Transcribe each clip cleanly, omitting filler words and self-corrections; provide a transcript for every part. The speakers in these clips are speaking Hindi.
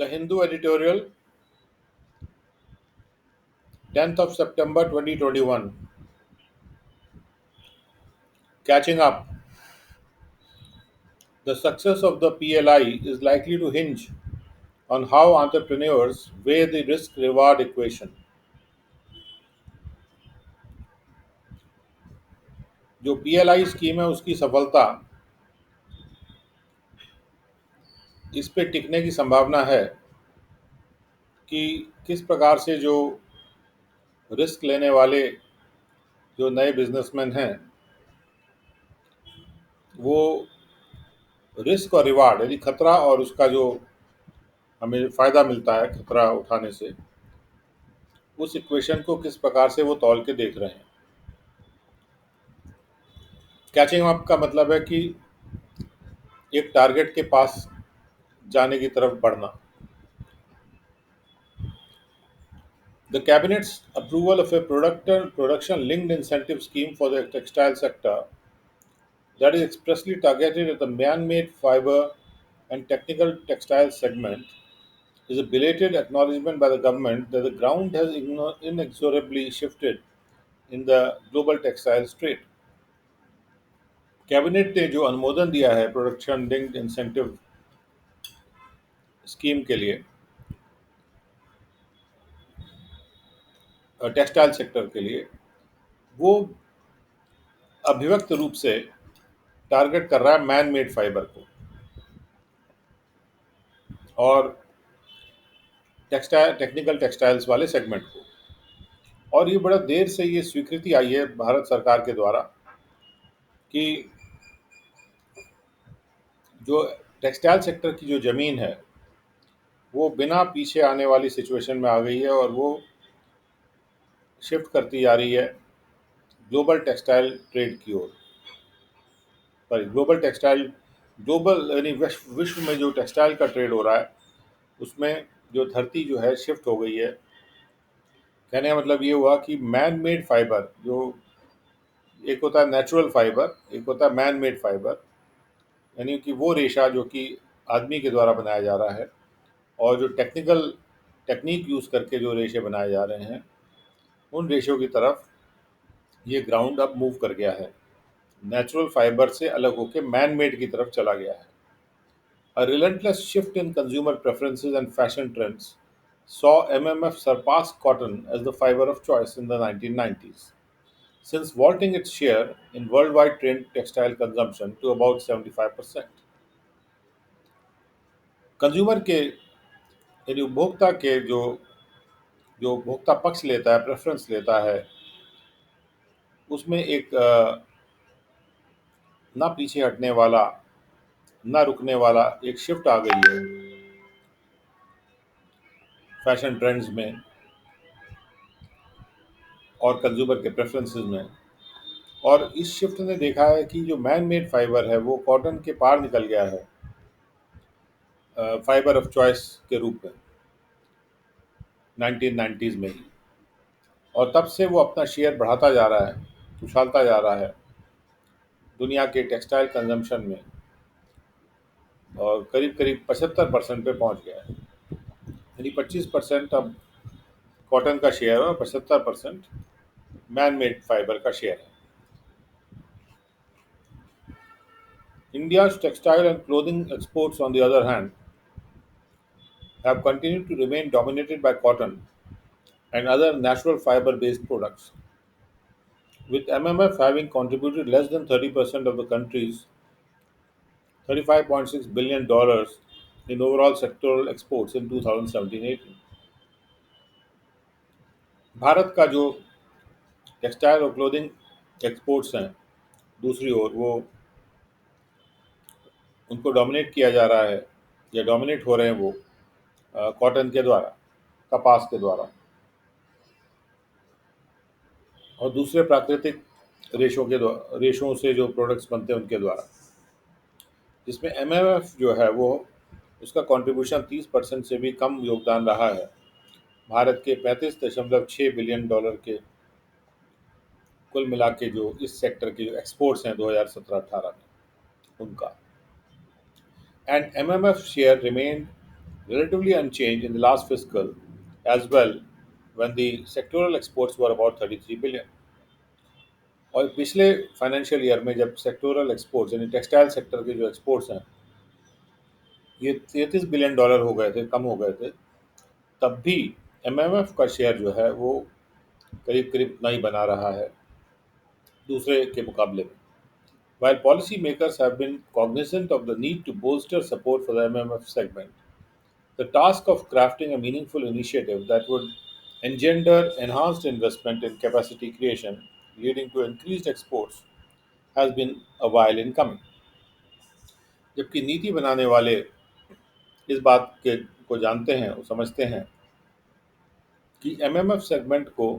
The Hindu editorial, 10th of September 2021. Catching up. The success of the PLI is likely to hinge on how entrepreneurs weigh the risk reward equation. जो PLI स्कीम है उसकी सफलता इस पे टिकने की संभावना है कि किस प्रकार से जो रिस्क लेने वाले जो नए बिजनेसमैन हैं वो रिस्क और रिवार्ड यानी खतरा और उसका जो हमें फ़ायदा मिलता है खतरा उठाने से उस इक्वेशन को किस प्रकार से वो तौल के देख रहे हैं। कैचिंग अप का मतलब है कि एक टारगेट के पास जाने की तरफ बढ़ना। The Cabinet's approval of a production linked incentive scheme for the textile sector that is expressly targeted at the man made fiber and technical textile segment is a belated acknowledgement by the government that the ground has inexorably shifted in the global textiles trade. Cabinet ने जो अनुमोदन दिया है प्रोडक्शन लिंक्ड इंसेंटिव स्कीम के लिए टेक्सटाइल सेक्टर के लिए वो अभिव्यक्त रूप से टारगेट कर रहा है मैन मेड फाइबर को और टेक्निकल टेक्सटाइल्स वाले सेगमेंट को। और ये बड़ा देर से ये स्वीकृति आई है भारत सरकार के द्वारा कि जो टेक्सटाइल सेक्टर की जो ज़मीन है वो बिना पीछे आने वाली सिचुएशन में आ गई है और वो शिफ्ट करती जा रही है ग्लोबल टेक्सटाइल ट्रेड की ओर। सॉरी, ग्लोबल यानी विश्व में जो टेक्सटाइल का ट्रेड हो रहा है उसमें जो धरती जो है शिफ्ट हो गई है। कहने का मतलब ये हुआ कि मैन मेड फाइबर जो एक होता है नेचुरल फाइबर, एक होता है मैन मेड फाइबर, यानी कि वो रेशा जो कि आदमी के द्वारा बनाया जा रहा है और जो टेक्निक यूज़ करके जो रेशे बनाए जा रहे हैं उन रेशों की तरफ ये ग्राउंड अब मूव कर गया है। नेचुरल फाइबर से अलग होकर मैन मेड की तरफ चला गया है। A relentless shift in consumer preferences and fashion trends saw MMF surpass cotton as the fiber of choice in the 1990s, since vaulting its share in worldwide trade textile consumption to about 75%. Consumer के यानी उपभोक्ता के जो जो उपभोक्ता पक्ष लेता है, प्रेफरेंस लेता है, उसमें एक ना पीछे हटने वाला, ना रुकने वाला एक शिफ्ट आ गई है फैशन ट्रेंड्स में और कंज्यूमर के प्रेफरेंसेस में। और इस शिफ्ट ने देखा है कि जो मैन मेड फाइबर है वो कॉटन के पार निकल गया है फाइबर ऑफ चॉइस के रूप में 1990s में ही। और तब से वो अपना शेयर बढ़ाता जा रहा है, उछालता जा रहा है दुनिया के टेक्सटाइल कंजम्पशन में और करीब करीब 75% पे पहुंच गया है। यानी 25% अब कॉटन का शेयर है और 75% मैन मेड फाइबर का शेयर है। India's textile and clothing exports, on the other hand, have continued to remain dominated by cotton and other natural fiber based products, with MMF having contributed less than 30% of the country's $35.6 billion in overall sectoral exports in 2017-18। Bharat का जो टेक्सटाइल और क्लोथिंग एक्सपोर्ट्स हैं दूसरी ओर वो उनको डोमिनेट किया जा रहा है या डोमिनेट हो रहे हैं वो कॉटन के द्वारा, कपास के द्वारा और दूसरे प्राकृतिक रेशों से जो प्रोडक्ट्स बनते हैं उनके द्वारा, जिसमें एमएमएफ जो है वो उसका कंट्रीब्यूशन 30% से भी कम योगदान रहा है भारत के $35.6 बिलियन के कुल मिला के जो इस सेक्टर के जो एक्सपोर्ट्स हैं 2017-18 में उनका। And MMF share remained relatively unchanged in the last fiscal as well, when the sectoral exports were about 33 billion. और पिछले फाइनेंशियल ईयर में जब सेक्टोरल एक्सपोर्ट्स यानी टेक्सटाइल सेक्टर के जो एक्सपोर्ट्स हैं ये 33 बिलियन डॉलर हो गए थे, कम हो गए थे, तब भी एमएमएफ का शेयर जो है वो करीब करीब उतना ही बना रहा है दूसरे के मुकाबले में. While policymakers have been cognizant of the need to bolster support for the MMF segment, the task of crafting a meaningful initiative that would engender enhanced investment in capacity creation, leading to increased exports, has been a while in coming. जबकि नीति बनाने वाले इस बात के को जानते हैं और समझते हैं कि एमएमएफ सेगमेंट को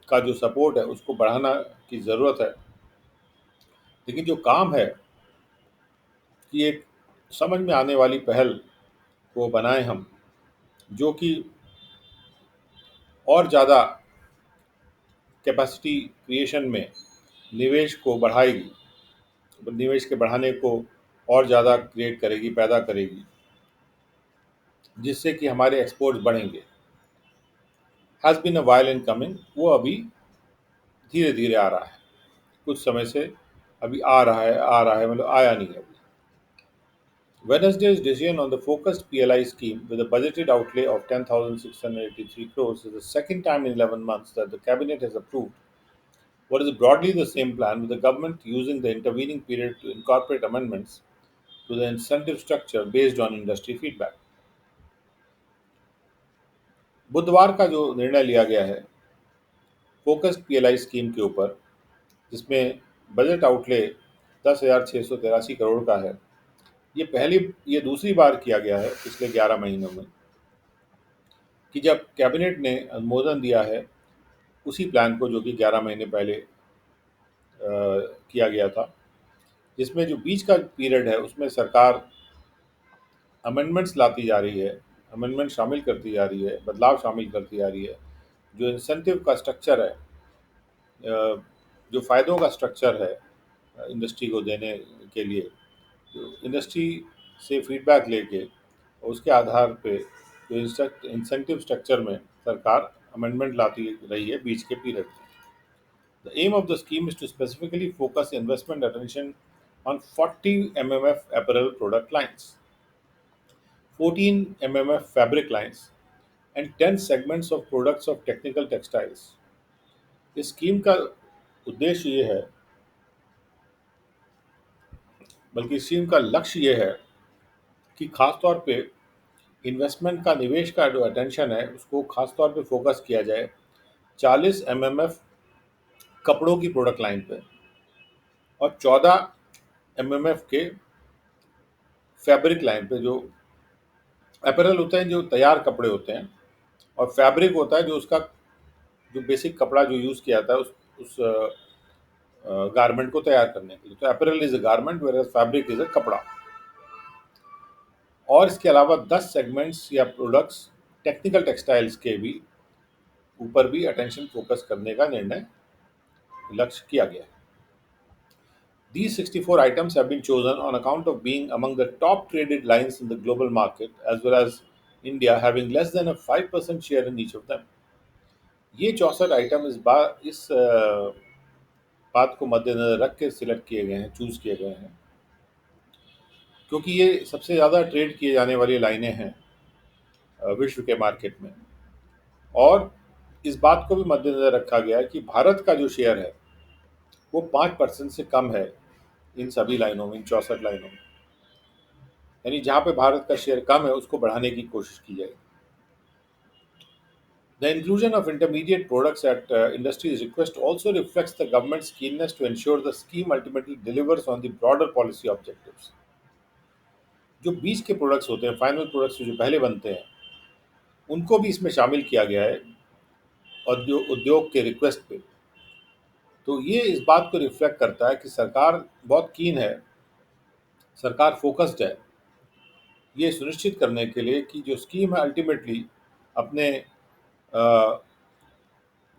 का जो सपोर्ट है उसको बढ़ाना की ज़रूरत है, लेकिन जो काम है कि एक समझ में आने वाली पहल को बनाएं हम, जो कि और ज़्यादा कैपेसिटी क्रिएशन में निवेश को बढ़ाएगी, निवेश के बढ़ाने को और ज़्यादा क्रिएट करेगी, पैदा करेगी, जिससे कि हमारे एक्सपोर्ट्स बढ़ेंगे. Has been a while in coming, वो अभी धीरे धीरे आ रहा है, कुछ समय से अभी आ रहा है, मतलब आया नहीं है अभी. Wednesday's decision on the focused PLI scheme with a budgeted outlay of 10,683 crores is the second time in 11 months that the cabinet has approved what is broadly the same plan, with the government using the intervening period to incorporate amendments to the incentive structure based on industry feedback. बुधवार का जो निर्णय लिया गया है फोकस्ड पीएलआई स्कीम के ऊपर, जिसमें बजट आउटले 10,683 करोड़ का है, ये दूसरी बार किया गया है पिछले 11 महीनों में कि जब कैबिनेट ने अनुमोदन दिया है उसी प्लान को जो कि 11 महीने पहले किया गया था, जिसमें जो बीच का पीरियड है उसमें सरकार अमेंडमेंट्स लाती जा रही है, अमेंडमेंट शामिल करती जा रही है, बदलाव शामिल करती जा रही है. जो इंसेंटिव का स्ट्रक्चर है, जो फ़ायदों का स्ट्रक्चर है इंडस्ट्री को देने के लिए, जो इंडस्ट्री से फीडबैक लेके उसके आधार पे जो इंसेंटिव स्ट्रक्चर में सरकार अमेंडमेंट लाती रही है बीच के पीरियड में. The aim of the scheme is to specifically focus investment attention on 40 MMF apparel product lines, 14 MMF fabric lines, and 10 segments of products of technical textiles. इस स्कीम का उद्देश्य ये है, बल्कि इस स्कीम का लक्ष्य ये है कि खास तौर पे इन्वेस्टमेंट का, निवेश का जो अटेंशन है उसको खास तौर पे फोकस किया जाए 40 MMF कपड़ों की प्रोडक्ट लाइन पे और 14 MMF के फैब्रिक लाइन पे. जो अपैरल होते हैं जो तैयार कपड़े होते हैं, और फैब्रिक होता है जो उसका जो बेसिक कपड़ा जो यूज़ किया जाता है उस गारमेंट को तैयार करने के लिए. तो apparel is a garment, where fabric is a कपड़ा. और इसके अलावा 10 सेगमेंट्स या प्रोडक्ट्स टेक्निकल टेक्सटाइल्स के भी ऊपर भी अटेंशन फोकस करने का निर्णय लक्ष्य किया गया है. These 64 items have been chosen on account of being among the top traded lines in the global market, as well as India having less than a 5% share in each of them. ये 64 आइटम इस बात को मद्देनजर रख के सिलेक्ट किए गए हैं, चूज़ किए गए हैं, क्योंकि ये सबसे ज़्यादा ट्रेड किए जाने वाली लाइनें हैं विश्व के मार्केट में. और इस बात को भी मद्देनजर रखा गया है कि भारत का जो शेयर है वो 5% से कम है इन सभी लाइनों में, इन 64 लाइनों में. यानी जहाँ पे भारत का शेयर कम है उसको बढ़ाने की कोशिश की जाएगी. The inclusion of intermediate products at industry's request also reflects the government's keenness to ensure the scheme ultimately delivers on the broader policy objectives. जो बीच के प्रोडक्ट्स होते हैं, फाइनल प्रोडक्ट्स जो पहले बनते हैं, उनको भी इसमें शामिल किया गया है उद्योग के रिक्वेस्ट पे. तो ये इस बात को रिफ्लेक्ट करता है कि सरकार बहुत कीन है, सरकार फोकस्ड है ये सुनिश्चित करने के लिए कि जो स्कीम है अल्टीमेटली अपने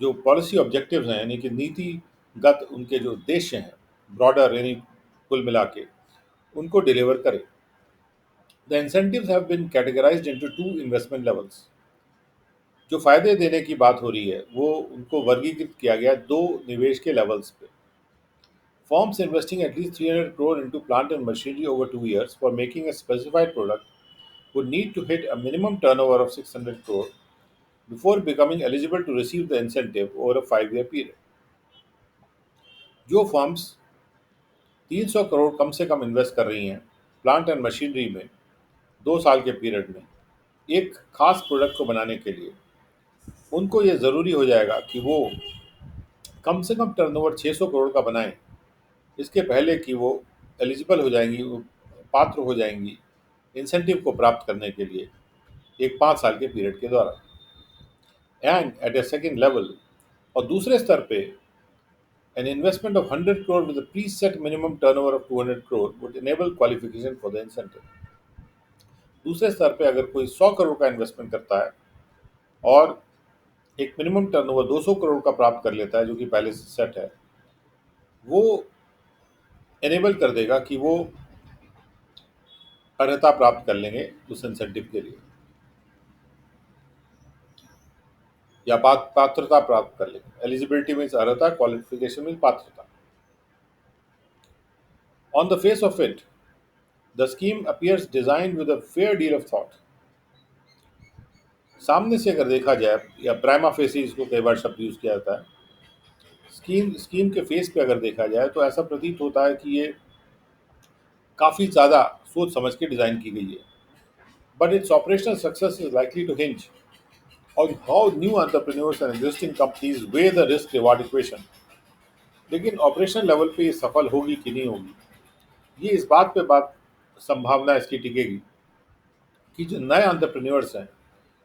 जो पॉलिसी ऑब्जेक्टिव्स हैं, यानी कि नीतिगत उनके जो उद्देश्य हैं ब्रॉडर, यानी कुल मिला के उनको डिलीवर करे. The incentives have been categorized into two investment levels. जो फायदे देने की बात हो रही है वो उनको वर्गीकृत किया गया दो निवेश के लेवल्स पे. Firms investing at least 300 crore into plant and machinery over 2 years for making a specified product would need to hit a minimum turnover of 600 crore before becoming eligible to receive the incentive over a 5 year period. जो फर्म्स 300 करोड़ कम से कम इन्वेस्ट कर रही हैं प्लांट एंड मशीनरी में 2 साल के पीरियड में एक खास प्रोडक्ट को बनाने के लिए, उनको ये ज़रूरी हो जाएगा कि वो कम से कम टर्नओवर 600 करोड़ का बनाएं, इसके पहले कि वो एलिजिबल हो जाएंगी, वो पात्र हो जाएंगी इंसेंटिव को प्राप्त करने के लिए एक 5 साल के पीरियड के द्वारा. And at a second level, और दूसरे स्तर पे, an investment of 100 crore with a preset minimum turnover of 200 crore would enable qualification for the incentive. दूसरे स्तर पे अगर कोई 100 करोड़ का इन्वेस्टमेंट करता है और एक मिनिमम टर्नओवर 200 करोड़ का प्राप्त कर लेता है जो कि पहले से सेट है, वो एनेबल कर देगा कि वो अर्हता प्राप्त कर लेंगे उस इंसेंटिव के लिए, या पात्रता प्राप्त कर लेंगे. एलिजिबिलिटी मीन्स अर्हता, क्वालिफिकेशन मीन्स पात्रता. On the face of it, the scheme appears design with a fair deal of thought. सामने से अगर देखा जाए, या प्राइमा फेसी इसको कई बार शब्द यूज किया जाता है, स्कीम के फेस पे अगर देखा जाए तो ऐसा प्रतीत होता है कि ये काफ़ी ज़्यादा सोच समझ के डिज़ाइन की गई है. But it's operational success is likely to hinge on how new entrepreneurs and existing companies weigh the risk reward equation. लेकिन ऑपरेशन लेवल पे ये सफल होगी कि नहीं होगी, ये इस बात पे बात संभावना इसकी टिकेगी कि जो नए एंटरप्रेन्योर्स हैं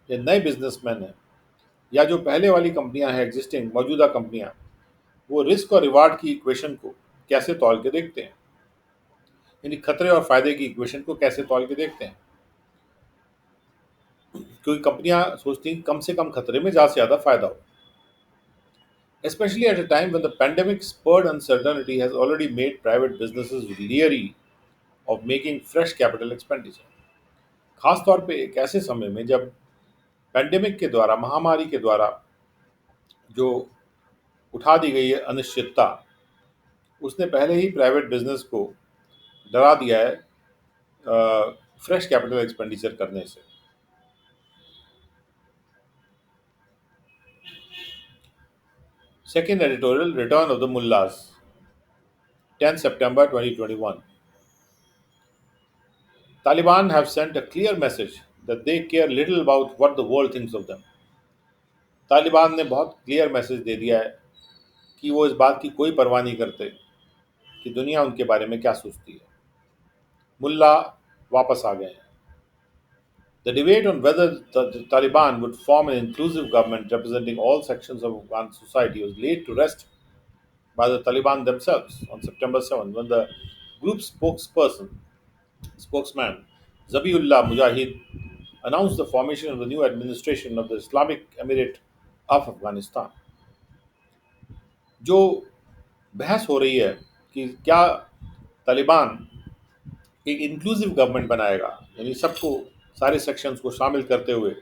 या नए बिजनेसमैन हैं, या जो पहले वाली कंपनियां हैं, एग्जिस्टिंग मौजूदा कंपनियां, वो रिस्क और रिवार्ड की इक्वेशन को कैसे तौल के देखते हैं, यानी खतरे और फायदे की इक्वेशन को कैसे तौल के देखते हैं. क्योंकि कंपनियां सोचती हैं कम से कम खतरे में ज़्यादा से ज़्यादा फायदा हो. Especially at a time when the pandemic spurred uncertainty has already made private businesses leery of making fresh capital expenditure. खास तौर पे एक ऐसे समय में जब पैंडेमिक के द्वारा, महामारी के द्वारा जो उठा दी गई है अनिश्चितता, उसने पहले ही प्राइवेट बिजनेस को डरा दिया है फ्रेश कैपिटल एक्सपेंडिचर करने से. Second editorial, Return of the Mullahs, 10 September 2021. Taliban have sent a clear message that they care little about what the world thinks of them. Taliban ने बहुत क्लियर मैसेज दे दिया है कि वो इस बात की कोई परवाह नहीं करते कि दुनिया उनके बारे में क्या सोचती है. मुल्ला वापस आ गए हैं. The debate on whether the Taliban would form an inclusive government representing all sections of Afghan society was laid to rest by the Taliban themselves on September 7, when the group's spokesman Zabiullah Mujahid announced the formation of the new administration of the Islamic Emirate of Afghanistan. जो बहस हो रही है कि क्या तालिबान एक इंक्लूसिव गवर्नमेंट बनाएगा, यानी सबको, सारे सेक्शंस को शामिल करते हुए,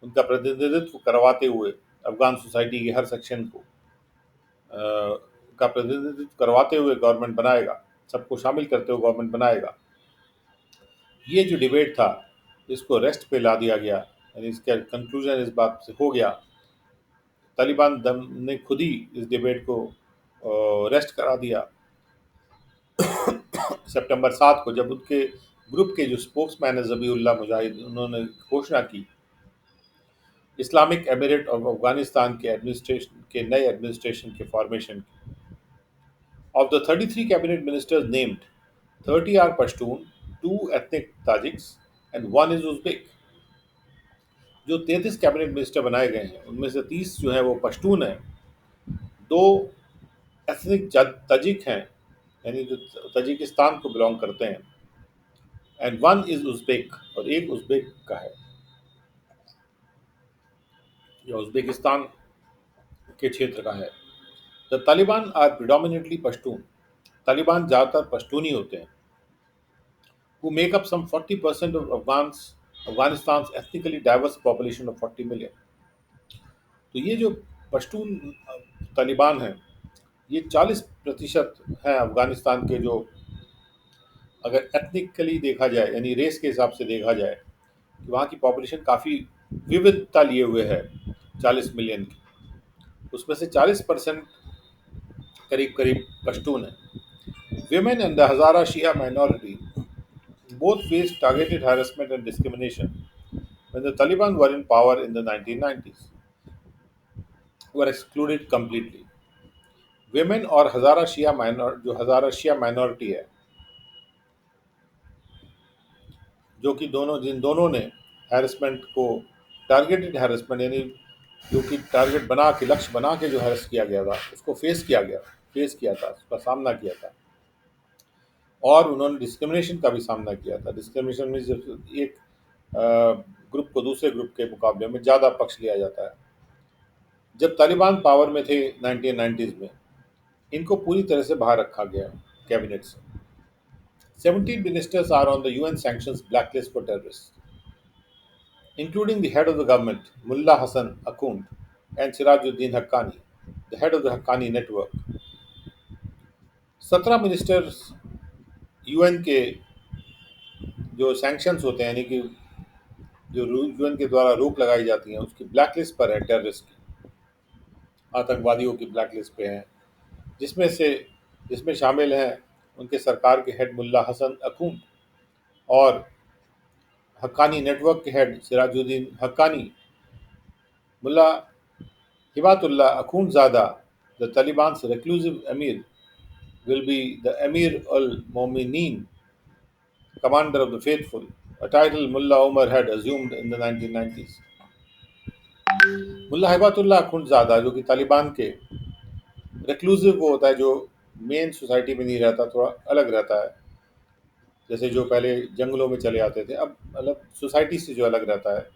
उनका प्रतिनिधित्व करवाते हुए, अफगान सोसाइटी के हर सेक्शन को का प्रतिनिधित्व करवाते हुए गवर्नमेंट बनाएगा, सबको शामिल करते हुए गवर्नमेंट बनाएगा. ये जो डिबेट था, इसको रेस्ट पे ला दिया गया, यानी इसका कंक्लूजन इस बात से हो गया. तालिबान दम ने खुद ही इस डिबेट को रेस्ट करा दिया सितंबर 7 को, जब उनके ग्रुप के जो स्पोक्समैन है जबीउल्लाह मुजाहिद, उन्होंने घोषणा की इस्लामिक एमिरेट ऑफ अफगानिस्तान के एडमिनिस्ट्रेशन के नए एडमिनिस्ट्रेशन के फॉर्मेशन की. Of the 33 cabinet ministers named, 30 are Pashtun, 2 ethnic Tajiks and 1 is Uzbek. जो 33 कैबिनेट मिनिस्टर बनाए गए हैं उनमें से 30 जो है वो पश्तून हैं, 2 एथनिक तजिक हैं, यानी जो तजिकिस्तान को बिलोंग करते हैं, एंड 1 इज उज़्बेक, और एक उज़्बेक का है, या उज़्बेकिस्तान के क्षेत्र का है. The Taliban are predominantly Pashtun. Taliban ज़्यादातर पश्तूनी होते हैं. who make up some 40% of Afghanistan's ethnically diverse population of 40 million. तो ये जो पश्तून तालिबान है, ये 40% है अफगानिस्तान के, जो अगर एथनिकली देखा जाए यानी रेस के हिसाब से देखा जाए कि वहाँ की पॉपुलेशन काफ़ी विविधता लिए हुए है 40 मिलियन की, उसमें से 40% करीब करीब पश्तून है. Women and the Hazara Shia minority both faced targeted harassment and discrimination when the Taliban were in power in the 1990s, were excluded completely. Women और हज़ारा शिया माइनॉर जो हज़ारा शिया माइनॉरिटी है, जो कि जिन दोनों ने हैरेसमेंट को, टारगेटेड हैरेसमेंट यानी जो कि टारगेट बना के, लक्ष्य बना के जो हैरेस किया गया था, उसको फेस किया था, उसका सामना किया था. और उन्होंने डिस्क्रिमिनेशन का भी सामना किया था. डिस्क्रिमिनेशन में जब एक ग्रुप को दूसरे ग्रुप के मुकाबले में ज़्यादा पक्ष लिया जाता है. जब तालिबान पावर में थे 1990s में, इनको पूरी तरह से बाहर रखा गया कैबिनेट से. 17 ministers are on the UN sanctions blacklist for terrorists, including the head of the government, Mullah Hassan Akhund, and Sirajuddin Haqqani, the head of the Haqqani network. 17 ministers UN के जो सैंक्शंस होते हैं, यानी कि जो यूएन के द्वारा रोक लगाई जाती हैं, उसकी ब्लैक लिस्ट पर है, टेररिस्ट की, आतंकवादियों की ब्लैक लिस्ट पे हैं, जिसमें शामिल हैं उनके सरकार के हेड मुल्ला हसन अखून और हक्कानी नेटवर्क के head Sirajuddin Haqqani. Mullah Hibatullah Akhundzada, the Taliban's reclusive emir, will be the Emir al-Momineen, commander of the faithful, a title Mullah Omar had assumed in the 1990s. मुल्ला हिबातुल्लाह अखुंडज़ादा, जो कि तालिबान के रिक्लूसिव, वो होता है जो मेन सोसाइटी में नहीं रहता, थोड़ा अलग रहता है, जैसे जो पहले जंगलों में चले आते थे, अब मतलब सोसाइटी से जो अलग रहता है,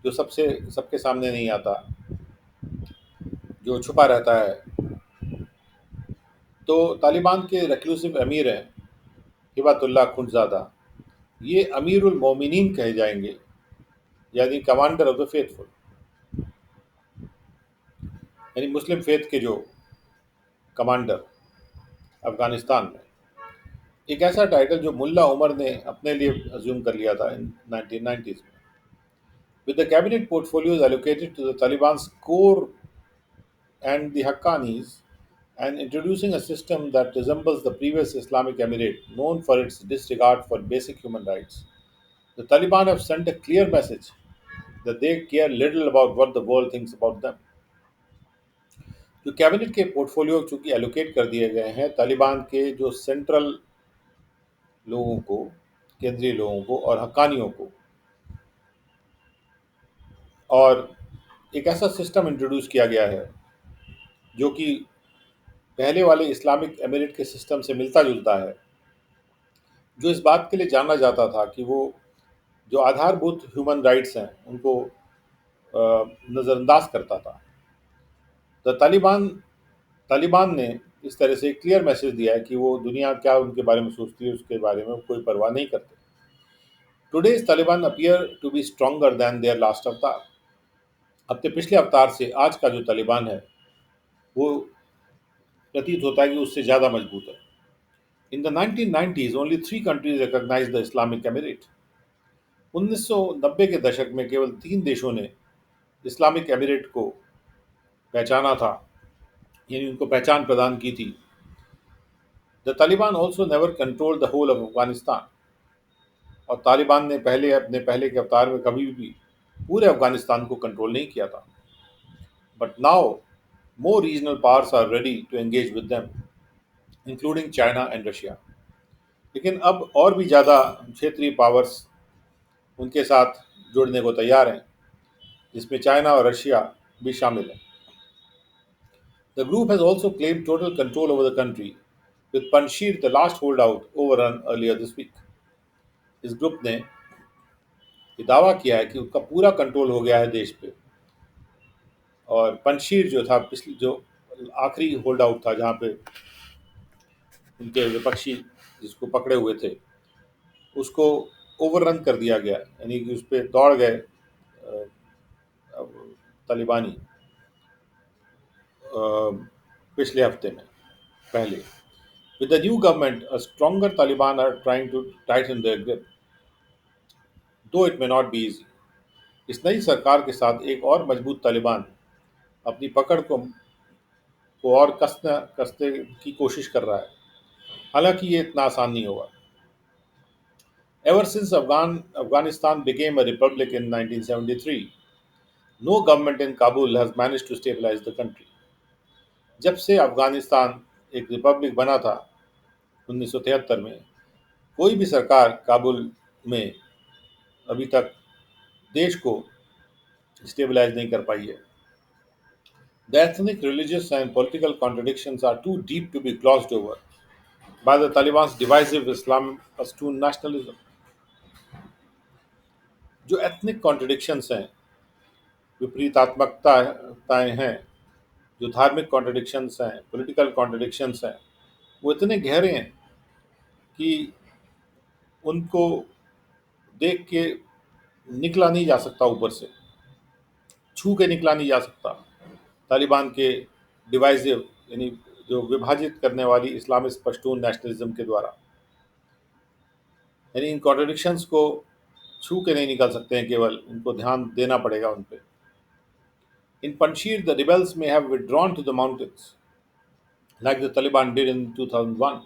जो सबके सामने नहीं आता, जो छुपा रहता है. तो तालिबान के रिक्लूसिव अमीर हैं हिबातुल्लाह अखुंडज़ादा. ये अमीरुल मोमिनीन कहे जाएंगे, यानी कमांडर ऑफ द फेथफुल, यानी मुस्लिम फेथ के जो कमांडर अफगानिस्तान में. एक ऐसा टाइटल जो मुल्ला उमर ने अपने लिए अज्यूम कर लिया था इन 1990s में. With the cabinet portfolios allocated to the Taliban's core and the Haqqanis, and introducing a system that resembles the previous Islamic emirate, known for its disregard for basic human rights. The Taliban have sent a clear message that they care little about what the world thinks about them. जो कैबिनेट के पोर्टफोलियो चूंकि एलोकेट कर दिए गए हैं तालिबान के जो सेंट्रल लोगों को, केंद्रीय लोगों को और हक्कानियों को, और एक ऐसा सिस्टम इंट्रोड्यूस किया गया है जो कि पहले वाले इस्लामिक एमिरेट के सिस्टम से मिलता जुलता है, जो इस बात के लिए जाना जाता था कि वो जो आधारभूत ह्यूमन राइट्स हैं उनको नज़रअंदाज करता था. तो तालिबान ने इस तरह से एक क्लियर मैसेज दिया है कि वो दुनिया क्या उनके बारे में सोचती है उसके बारे में कोई परवाह नहीं करते. Today's Taliban appear to be stronger than their last avatar. अपने पिछले अवतार से आज का जो तालिबान है वो प्रतीत होता है कि उससे ज़्यादा मजबूत है. In the 1990s only 3 countries recognise the Islamic emirate. 1990 के दशक में केवल 3 देशों ने इस्लामिक एमिरेट को पहचाना था, यानी उनको पहचान प्रदान की थी. The Taliban also never control the whole of Afghanistan. और तालिबान ने अपने पहले के अवतार में कभी भी पूरे अफगानिस्तान को कंट्रोल नहीं किया था. But now more regional powers are ready to engage with them, including China and Russia. लेकिन अब और भी ज़्यादा क्षेत्रीय पावर्स उनके साथ जुड़ने को तैयार हैं, जिसमें चाइना और रशिया भी शामिल हैं. The group has also claimed total control over the country, with Panjshir the last holdout overrun earlier this week. इस ग्रुप ने ये दावा किया है कि उसका पूरा कंट्रोल हो गया है देश पे, और पंजशीर जो था पिछली जो आखिरी होल्ड आउट था जहाँ पे उनके विपक्षी जिसको पकड़े हुए थे, उसको ओवररन कर दिया गया, यानी कि उस पर दौड़ गए तालिबानी पिछले हफ्ते में पहले. With the new government, a stronger Taliban are trying to tighten their grip, though it may not be easy. इस नई सरकार के साथ एक और मजबूत तालिबान अपनी पकड़ को और कसने की कोशिश कर रहा है, हालांकि ये इतना आसान नहीं होगा. Ever since Afghanistan became a republic in 1973, no government in Kabul has managed to stabilize the country. जब से अफगानिस्तान एक रिपब्लिक बना था 1973 में, कोई भी सरकार काबुल में अभी तक देश को स्टेबलाइज नहीं कर पाई है. The ethnic, religious, and political contradictions are too deep to be glossed over by the Taliban's divisive Islam Pashtun nationalism. जो एथनिक कॉन्ट्रडिक्शंस हैं, विपरीतात्मकताएं हैं, जो धार्मिक कॉन्ट्रडिक्शंस हैं, पॉलिटिकल कॉन्ट्रडिक्शंस हैं, वो इतने गहरे हैं कि उनको देख के निकला नहीं जा सकता, ऊपर से छू के निकला नहीं जा सकता तालिबान के डिवाइसिव, यानी जो विभाजित करने वाली इस्लामिस्ट पश्तून नेशनलिज्म के द्वारा. यानी इन कॉन्ट्रडिक्शंस को छू के नहीं निकल सकते हैं, केवल उनको ध्यान देना पड़ेगा उन पे. इन पंशीर द रिबेल्स में have withdrawn to the mountains like the Taliban did in 2001,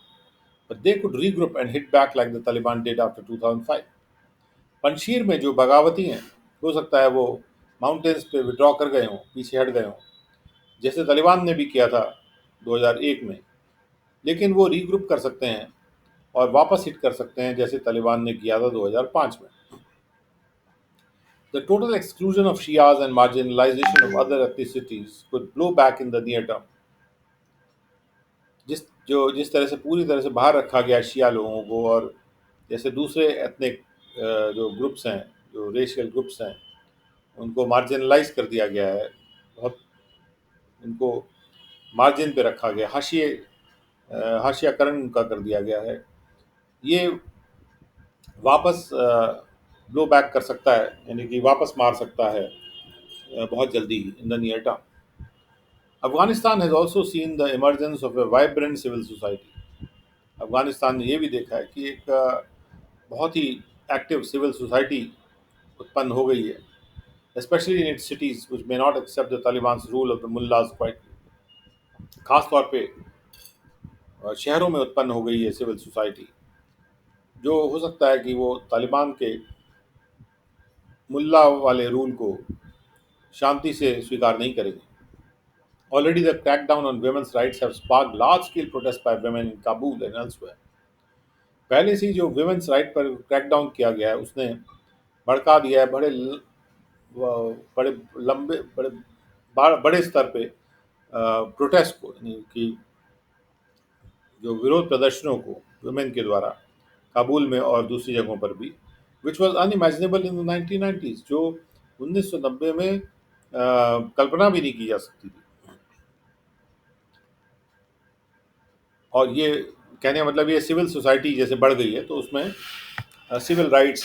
but they could regroup and hit back like the Taliban did after 2005. Panjshir में जो बगावती हैं, हो सकता है वो माउंटेन्स पे विड्रॉ कर गए हों, पीछे हट गए हों, जैसे तालिबान ने भी किया था 2001 में, लेकिन वो रीग्रुप कर सकते हैं और वापस हिट कर सकते हैं जैसे तालिबान ने किया था 2005 में. The total exclusion of Shias and marginalization of other ethnicities could blow back in the near term. जिस तरह से पूरी तरह से बाहर रखा गया शिया लोगों को, और जैसे दूसरे एथनिक जो ग्रुप्स हैं, जो रेशियल ग्रुप्स हैं, उनको मार्जिनलाइज कर दिया गया है, बहुत उनको मार्जिन पे रखा गया, हाशियाकरण उनका कर दिया गया है. ये वापस ब्लो बैक कर सकता है, यानी कि वापस मार सकता है बहुत जल्दी in the near term. Afghanistan has also seen the emergence of a vibrant civil society. Afghanistan ने ये भी देखा है कि एक बहुत ही एक्टिव सिविल सोसाइटी उत्पन्न हो गई है, especially in its cities which may not accept the Taliban's rule of the mullahs quietly. खास तौर पे शहरों में उत्पन्न हो गई है सिविल सोसाइटी, जो हो सकता है कि वो तालिबान के मुल्ला वाले रूल को शांति से स्वीकार नहीं करेंगे. Already the crackdown on women's rights have sparked large-scale protests by women in Kabul and elsewhere. पहले से ही जो women's right पर क्रैकडाउन किया गया है, उसने भड़का दिया है बड़े लंबे बड़े स्तर पे प्रोटेस्ट को, यानी कि जो विरोध प्रदर्शनों को वुमेन के द्वारा काबुल में और दूसरी जगहों पर भी, which was unimaginable in the 1990s, जो 1990 में कल्पना भी नहीं की जा सकती थी. और ये कहने का मतलब ये सिविल सोसाइटी जैसे बढ़ गई है, तो उसमें सिविल राइट्स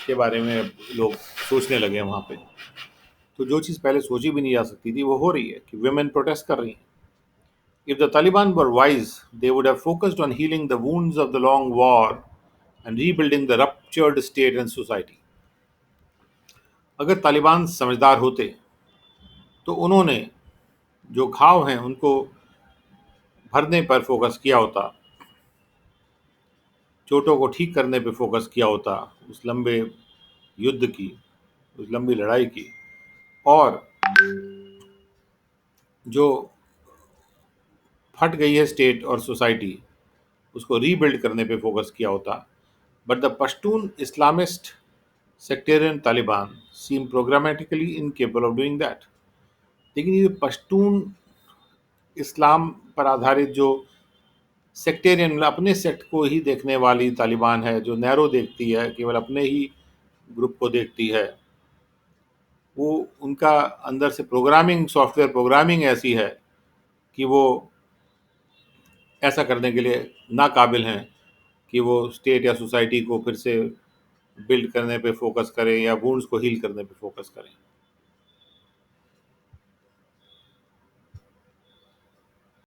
के बारे में लोग सोचने लगे हैं वहाँ पे. तो जो चीज़ पहले सोची भी नहीं जा सकती थी वो हो रही है कि women प्रोटेस्ट कर रही हैं. If the Taliban were wise, they would have focused on healing the wounds of the long war and rebuilding the ruptured state and society. अगर तालिबान समझदार होते तो उन्होंने जो घाव हैं उनको भरने पर फोकस किया होता, चोटों को ठीक करने पर फोकस किया होता, उस लंबे युद्ध की, उस लंबी लड़ाई की, और जो फट गई है स्टेट और सोसाइटी उसको रीबिल्ड करने पे फोकस किया होता. But the Pashtun Islamist sectarian Taliban seem programmatically incapable of doing that. लेकिन ये पश्तून इस्लाम पर आधारित जो सेक्टेरियन, मतलब अपने सेक्ट को ही देखने वाली तालिबान है, जो नैरो देखती है, केवल अपने ही ग्रुप को देखती है, वो उनका अंदर से प्रोग्रामिंग, सॉफ्टवेयर प्रोग्रामिंग ऐसी है कि वो ऐसा करने के लिए नाकाबिल हैं कि वो स्टेट या सोसाइटी को फिर से बिल्ड करने पे फोकस करें या वुंड्स को हील करने पे फोकस करें।